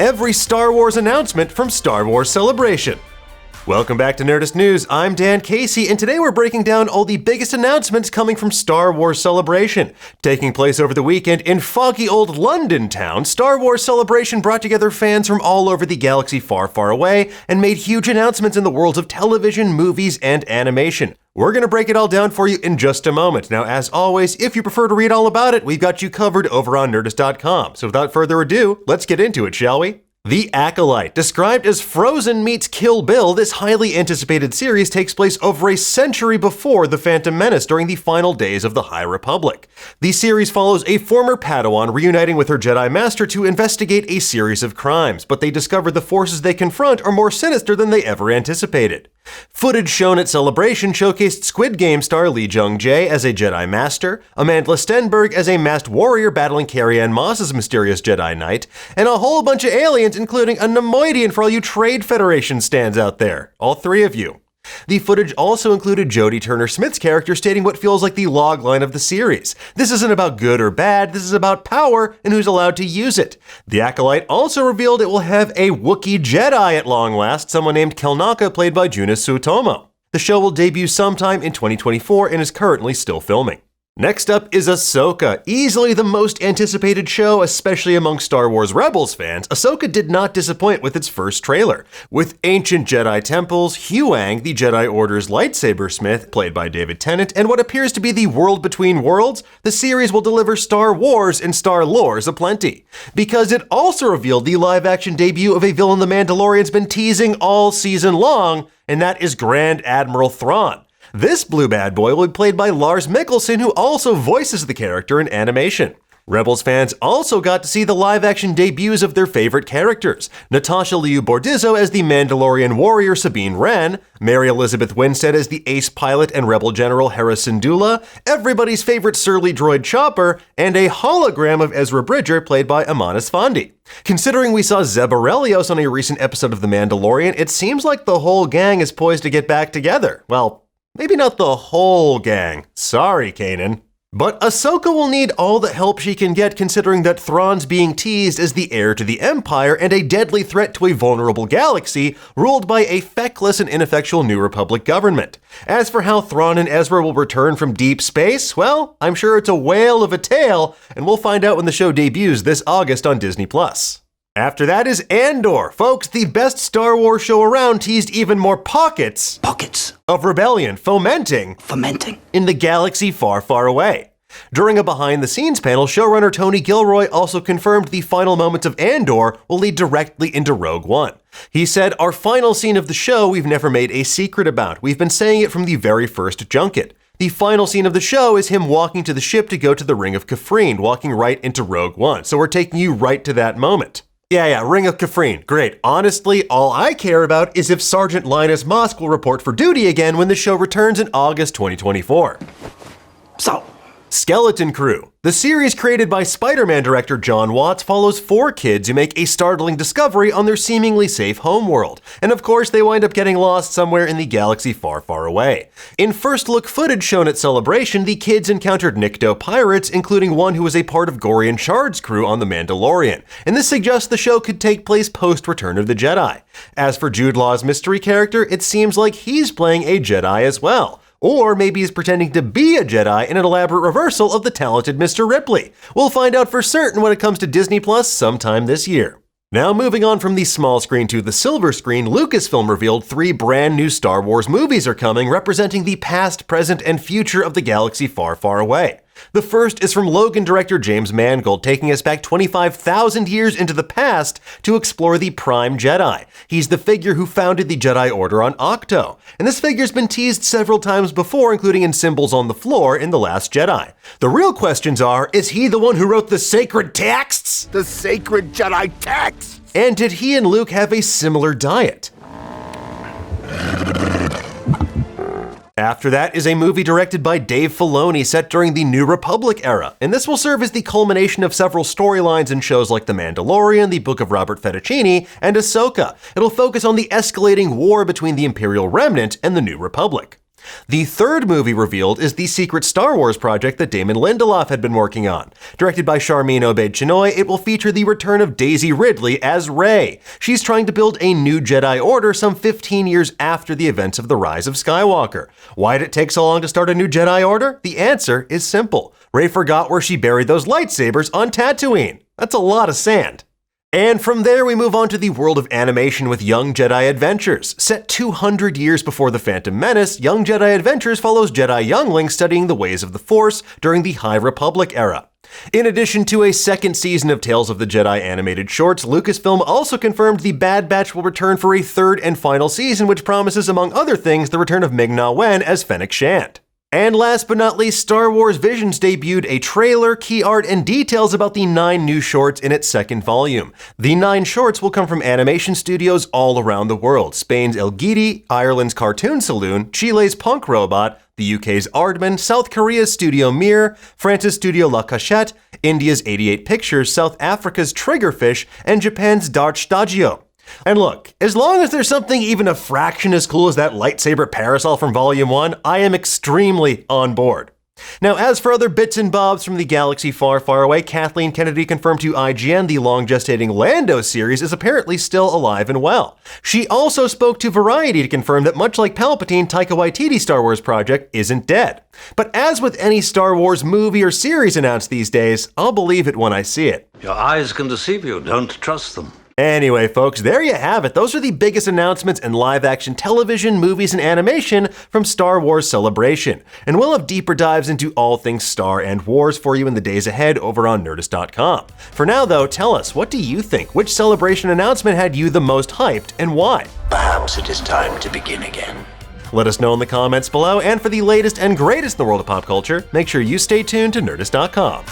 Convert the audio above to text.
every Star Wars announcement from Star Wars Celebration. Welcome back to Nerdist News, I'm Dan Casey, and today we're breaking down all the biggest announcements coming from Star Wars Celebration. Taking place over the weekend in foggy old London town, Star Wars Celebration brought together fans from all over the galaxy far, far away and made huge announcements in the worlds of television, movies, and animation. We're going to break it all down for you in just a moment. Now, as always, if you prefer to read all about it, we've got you covered over on Nerdist.com. So without further ado, let's get into it, shall we? The Acolyte. Described as Frozen meets Kill Bill, this highly anticipated series takes place over a century before The Phantom Menace during the final days of the High Republic. The series follows a former Padawan reuniting with her Jedi Master to investigate a series of crimes, but they discover the forces they confront are more sinister than they ever anticipated. Footage shown at Celebration showcased Squid Game star Lee Jung-jae as a Jedi Master, Amanda Stenberg as a masked warrior battling Carrie-Anne Moss's mysterious Jedi Knight, and a whole bunch of aliens including a Nemoidian for all you Trade Federation stands out there. All three of you. The footage also included Jodie Turner-Smith's character stating what feels like the logline of the series. This isn't about good or bad, this is about power and who's allowed to use it. The Acolyte also revealed it will have a Wookiee Jedi at long last, someone named Kelnaka played by Juna Sutomo. The show will debut sometime in 2024 and is currently still filming. Next up is Ahsoka. Easily the most anticipated show, especially among Star Wars Rebels fans, Ahsoka did not disappoint with its first trailer. With ancient Jedi temples, Huyang, the Jedi Order's lightsaber smith, played by David Tennant, and what appears to be the world between worlds, the series will deliver Star Wars and Star Lores aplenty. Because it also revealed the live-action debut of a villain the Mandalorian's been teasing all season long, and that is Grand Admiral Thrawn. This blue bad boy will be played by Lars Mikkelsen, who also voices the character in animation. Rebels fans also got to see the live-action debuts of their favorite characters. Natasha Liu Bordizzo as the Mandalorian warrior Sabine Wren, Mary Elizabeth Winstead as the ace pilot and rebel general Hera Syndulla, everybody's favorite surly droid Chopper, and a hologram of Ezra Bridger played by Amon Esfandi. Considering we saw Zeb Orrelios on a recent episode of The Mandalorian, it seems like the whole gang is poised to get back together. Well, maybe not the whole gang. Sorry, Kanan. But Ahsoka will need all the help she can get considering that Thrawn's being teased as the heir to the Empire and a deadly threat to a vulnerable galaxy ruled by a feckless and ineffectual New Republic government. As for how Thrawn and Ezra will return from deep space, well, I'm sure it's a whale of a tale, and we'll find out when the show debuts this August on Disney+. After that is Andor. Folks, the best Star Wars show around teased even more pockets of rebellion fomenting in the galaxy far, far away. During a behind-the-scenes panel, showrunner Tony Gilroy also confirmed the final moments of Andor will lead directly into Rogue One. He said, "Our final scene of the show we've never made a secret about. We've been saying it from the very first junket. The final scene of the show is him walking to the ship to go to the Ring of Kafrene, walking right into Rogue One. So we're taking you right to that moment." Yeah, Ring of Kafrene. Great. Honestly, all I care about is if Sergeant Linus Mosk will report for duty again when the show returns in August 2024. Skeleton Crew. The series created by Spider-Man director John Watts follows 4 kids who make a startling discovery on their seemingly safe homeworld. And of course, they wind up getting lost somewhere in the galaxy far, far away. In first-look footage shown at Celebration, the kids encountered Nikto pirates, including one who was a part of Gorian Shard's crew on The Mandalorian. And this suggests the show could take place post-Return of the Jedi. As for Jude Law's mystery character, it seems like he's playing a Jedi as well. Or maybe he's pretending to be a Jedi in an elaborate reversal of the talented Mr. Ripley. We'll find out for certain when it comes to Disney Plus sometime this year. Now moving on from the small screen to the silver screen, Lucasfilm revealed 3 brand new Star Wars movies are coming, representing the past, present, and future of the galaxy far, far away. The first is from Logan director James Mangold, taking us back 25,000 years into the past to explore the Prime Jedi. He's the figure who founded the Jedi Order on Octo, and this figure's been teased several times before, including in Symbols on the Floor in The Last Jedi. The real questions are, is he the one who wrote the sacred texts? The sacred Jedi texts! And did he and Luke have a similar diet? After that is a movie directed by Dave Filoni set during the New Republic era, and this will serve as the culmination of several storylines in shows like The Mandalorian, The Book of Robert Fettuccine, and Ahsoka. It'll focus on the escalating war between the Imperial Remnant and the New Republic. The third movie revealed is the secret Star Wars project that Damon Lindelof had been working on. Directed by Sharmeen Obaid-Chinoy, it will feature the return of Daisy Ridley as Rey. She's trying to build a new Jedi Order some 15 years after the events of the Rise of Skywalker. Why did it take so long to start a new Jedi Order? The answer is simple. Rey forgot where she buried those lightsabers on Tatooine. That's a lot of sand. And from there, we move on to the world of animation with Young Jedi Adventures. Set 200 years before The Phantom Menace, Young Jedi Adventures follows Jedi younglings studying the ways of the Force during the High Republic era. In addition to a second season of Tales of the Jedi animated shorts, Lucasfilm also confirmed the Bad Batch will return for a third and final season, which promises, among other things, the return of Ming-Na Wen as Fennec Shand. And last but not least, Star Wars Visions debuted a trailer, key art, and details about the 9 new shorts in its second volume. The 9 shorts will come from animation studios all around the world: Spain's El Guidi, Ireland's Cartoon Saloon, Chile's Punk Robot, the UK's Aardman, South Korea's Studio Mir, France's Studio La Cachette, India's 88 Pictures, South Africa's Triggerfish, and Japan's Dart Stagio. And look, as long as there's something even a fraction as cool as that lightsaber parasol from Volume 1, I am extremely on board. Now, as for other bits and bobs from the galaxy far, far away, Kathleen Kennedy confirmed to IGN the long-gestating Lando series is apparently still alive and well. She also spoke to Variety to confirm that much like Palpatine, Taika Waititi's Star Wars project isn't dead. But as with any Star Wars movie or series announced these days, I'll believe it when I see it. Your eyes can deceive you, don't trust them. Anyway, folks, there you have it. Those are the biggest announcements in live-action television, movies, and animation from Star Wars Celebration. And we'll have deeper dives into all things Star and Wars for you in the days ahead over on Nerdist.com. For now, though, tell us, what do you think? Which Celebration announcement had you the most hyped, and why? Perhaps it is time to begin again. Let us know in the comments below, and for the latest and greatest in the world of pop culture, make sure you stay tuned to Nerdist.com.